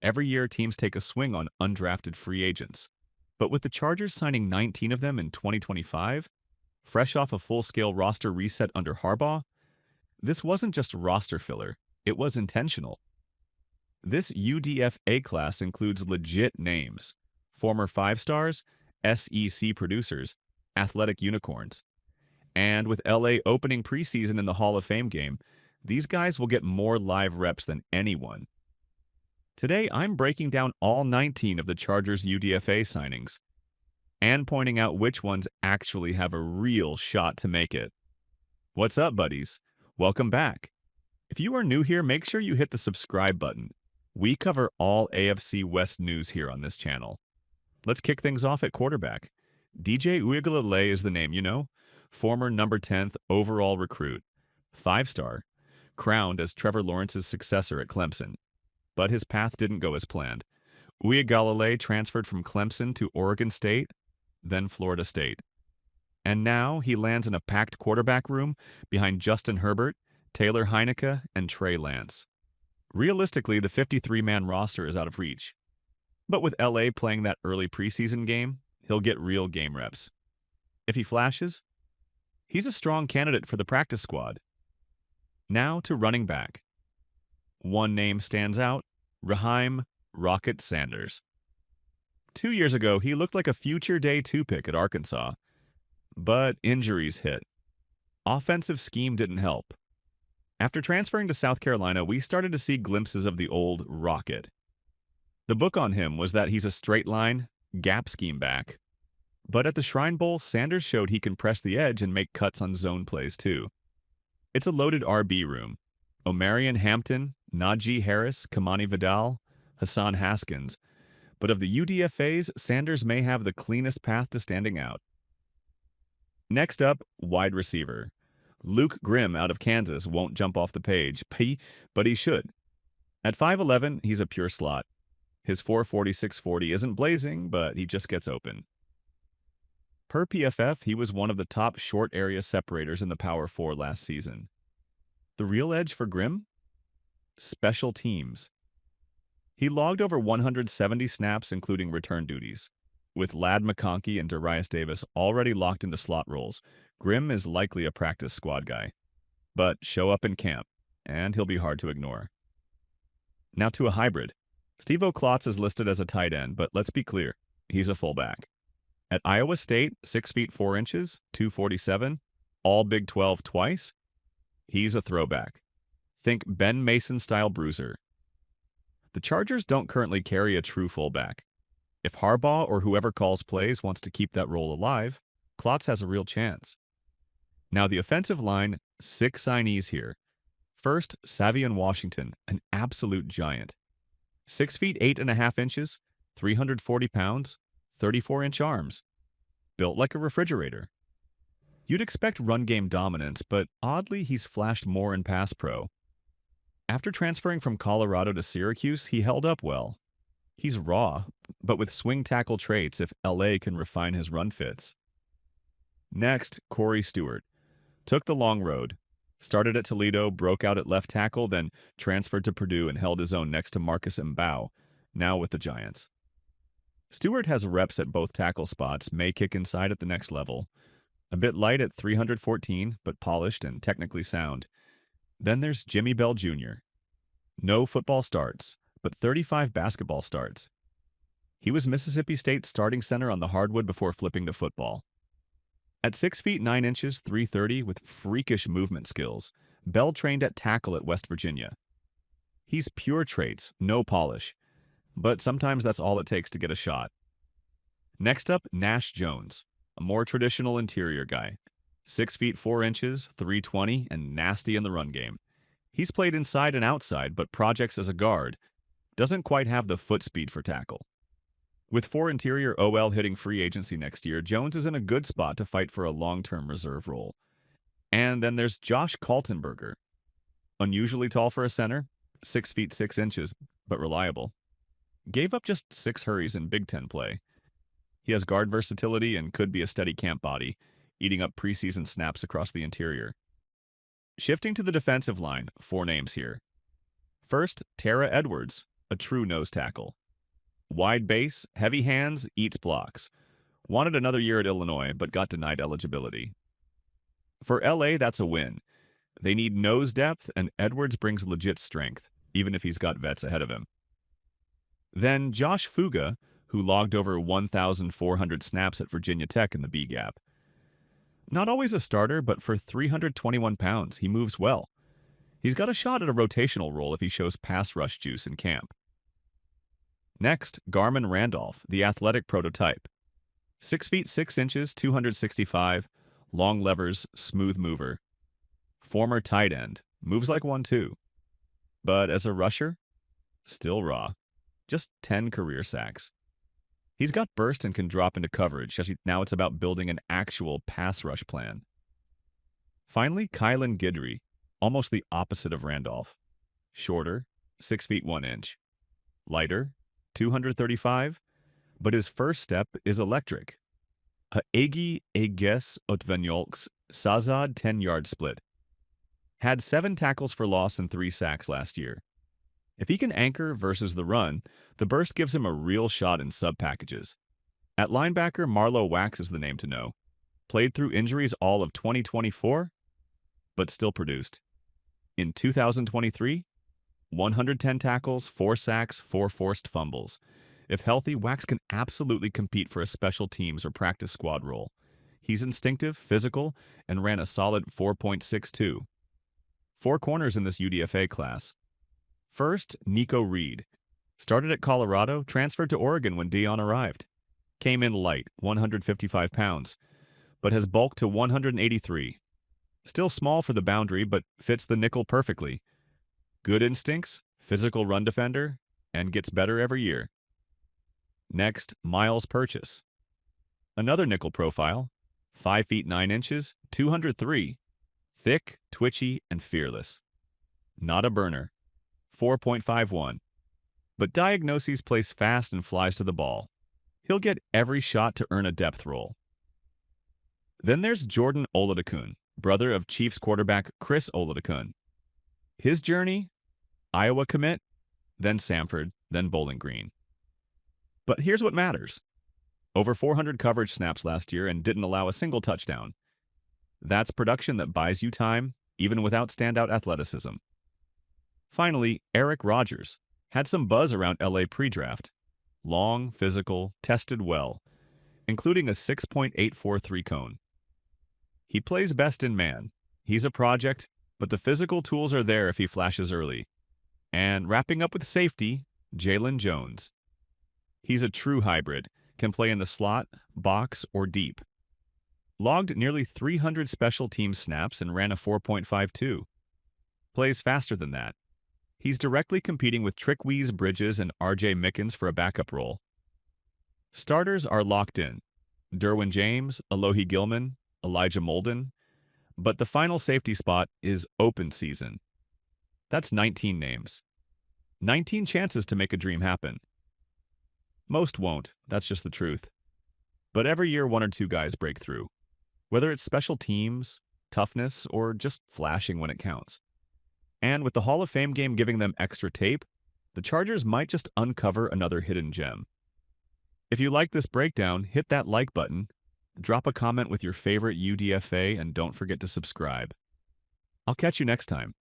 Every year, teams take a swing on undrafted free agents. But with the Chargers signing 19 of them in 2025, fresh off a full-scale roster reset under Harbaugh, this wasn't just roster filler, it was intentional. This UDFA class includes legit names, former five-stars, SEC producers, athletic unicorns. And with LA opening preseason in the Hall of Fame game, these guys will get more live reps than anyone. Today, I'm breaking down all 19 of the Chargers' UDFA signings and pointing out which ones actually have a real shot to make it. What's up, buddies? Welcome back. If you are new here, make sure you hit the subscribe button. We cover all AFC West news here on this channel. Let's kick things off at quarterback. DJ Uiagalelei is the name, you know? Former number 10th overall recruit, 5-star, crowned as Trevor Lawrence's successor at Clemson. But his path didn't go as planned. Uiagalelei transferred from Clemson to Oregon State, then Florida State. And now he lands in a packed quarterback room behind Justin Herbert, Taylor Heinicke, and Trey Lance. Realistically, the 53-man roster is out of reach. But with LA playing that early preseason game, he'll get real game reps. If he flashes, he's a strong candidate for the practice squad. Now to running back. One name stands out, Raheim "Rocket" Sanders. 2 years ago, he looked like a future day 2 pick at Arkansas. But injuries hit. Offensive scheme didn't help. After transferring to South Carolina, we started to see glimpses of the old Rocket. The book on him was that he's a straight line, gap scheme back. But at the Shrine Bowl, Sanders showed he can press the edge and make cuts on zone plays too. It's a loaded RB room. Omarion Hampton, Najee Harris, Kamani Vidal, Hassan Haskins. But of the UDFAs, Sanders may have the cleanest path to standing out. Next up, wide receiver. Luke Grimm out of Kansas won't jump off the page, but he should. At 5'11", he's a pure slot. His 4.46 isn't blazing, but he just gets open. Per PFF, he was one of the top short area separators in the Power 4 last season. The real edge for Grimm? Special teams. He logged over 170 snaps, including return duties. With Ladd McConkey and Darius Davis already locked into slot roles, Grimm is likely a practice squad guy. But show up in camp, and he'll be hard to ignore. Now to a hybrid. Stevo Klotz is listed as a tight end, but let's be clear, he's a fullback. At Iowa State, 6 feet 4 inches, 247, all Big 12 twice, he's a throwback. Think Ben Mason-style bruiser. The Chargers don't currently carry a true fullback. If Harbaugh or whoever calls plays wants to keep that role alive, Klotz has a real chance. Now the offensive line, 6 signees here. First, Savion Washington, an absolute giant. 6 feet 8.5 inches, 340 pounds, 34-inch arms. Built like a refrigerator. You'd expect run game dominance, but oddly he's flashed more in pass pro. After transferring from Colorado to Syracuse, he held up well. He's raw, but with swing tackle traits if LA can refine his run fits. Next, Corey Stewart. Took the long road. Started at Toledo, broke out at left tackle, then transferred to Purdue and held his own next to Marcus Mbao, now with the Giants. Stewart has reps at both tackle spots, may kick inside at the next level. A bit light at 314, but polished and technically sound. Then there's Jimmy Bell Jr. No football starts, but 35 basketball starts. He was Mississippi State's starting center on the hardwood before flipping to football. At 6 feet 9 inches, 330, with freakish movement skills, Bell trained at tackle at West Virginia. He's pure traits, no polish, but sometimes that's all it takes to get a shot. Next up, Nash Jones, a more traditional interior guy. 6 feet 4 inches, 320, and nasty in the run game. He's played inside and outside, but projects as a guard. Doesn't quite have the foot speed for tackle. With 4 interior OL hitting free agency next year, Jones is in a good spot to fight for a long-term reserve role. And then there's Josh Kaltenberger. Unusually tall for a center, 6 feet 6 inches, but reliable. Gave up just 6 hurries in Big Ten play. He has guard versatility and could be a steady camp body, eating up preseason snaps across the interior. Shifting to the defensive line, 4 names here. First, Tara Edwards, a true nose tackle. Wide base, heavy hands, eats blocks. Wanted another year at Illinois, but got denied eligibility. For LA, that's a win. They need nose depth, and Edwards brings legit strength, even if he's got vets ahead of him. Then Josh Fuga, who logged over 1,400 snaps at Virginia Tech in the B-gap. Not always a starter, but for 321 pounds, he moves well. He's got a shot at a rotational role if he shows pass rush juice in camp. Next, Garmon Randolph, the athletic prototype. 6 feet 6 inches, 265, long levers, smooth mover. Former tight end, moves like one too. But as a rusher, still raw. Just 10 career sacks. He's got burst and can drop into coverage. Now it's about building an actual pass rush plan. Finally, Kylan Guidry, almost the opposite of Randolph. Shorter, 6 feet 1 inch. Lighter, 235, but his first step is electric. A Egi Eges Otvanyolks Sazad 10-yard split. Had 7 tackles for loss and 3 sacks last year. If he can anchor versus the run, the burst gives him a real shot in sub-packages. At linebacker, Marlowe Wax is the name to know. Played through injuries all of 2024, but still produced. In 2023, 110 tackles, 4 sacks, 4 forced fumbles. If healthy, Wax can absolutely compete for a special teams or practice squad role. He's instinctive, physical, and ran a solid 4.62. 4 corners in this UDFA class. First, Nico Reed. Started at Colorado, transferred to Oregon when Dion arrived. Came in light, 155 pounds, but has bulked to 183. Still small for the boundary, but fits the nickel perfectly. Good instincts, physical run defender, and gets better every year. Next, Miles Purchase. Another nickel profile, 5 feet 9 inches, 203. Thick, twitchy, and fearless. Not a burner. 4.51. But diagnoses plays fast and flies to the ball. He'll get every shot to earn a depth role. Then there's Jordan Oladokun, brother of Chiefs quarterback Chris Oladokun. His journey, Iowa commit, then Samford, then Bowling Green. But here's what matters. Over 400 coverage snaps last year and didn't allow a single touchdown. That's production that buys you time, even without standout athleticism. Finally, Eric Rogers had some buzz around LA pre-draft. Long, physical, tested well, including a 6.843 cone. He plays best in man. He's a project, but the physical tools are there if he flashes early. And wrapping up with safety, Jalen Jones. He's a true hybrid, can play in the slot, box, or deep. Logged nearly 300 special teams snaps and ran a 4.52. Plays faster than that. He's directly competing with Trickweeze Bridges and RJ Mickens for a backup role. Starters are locked in. Derwin James, Alohi Gilman, Elijah Molden. But the final safety spot is open season. That's 19 names. 19 chances to make a dream happen. Most won't, that's just the truth. But every year 1 or 2 guys break through. Whether it's special teams, toughness, or just flashing when it counts. And with the Hall of Fame game giving them extra tape, the Chargers might just uncover another hidden gem. If you like this breakdown, hit that like button, drop a comment with your favorite UDFA, and don't forget to subscribe. I'll catch you next time.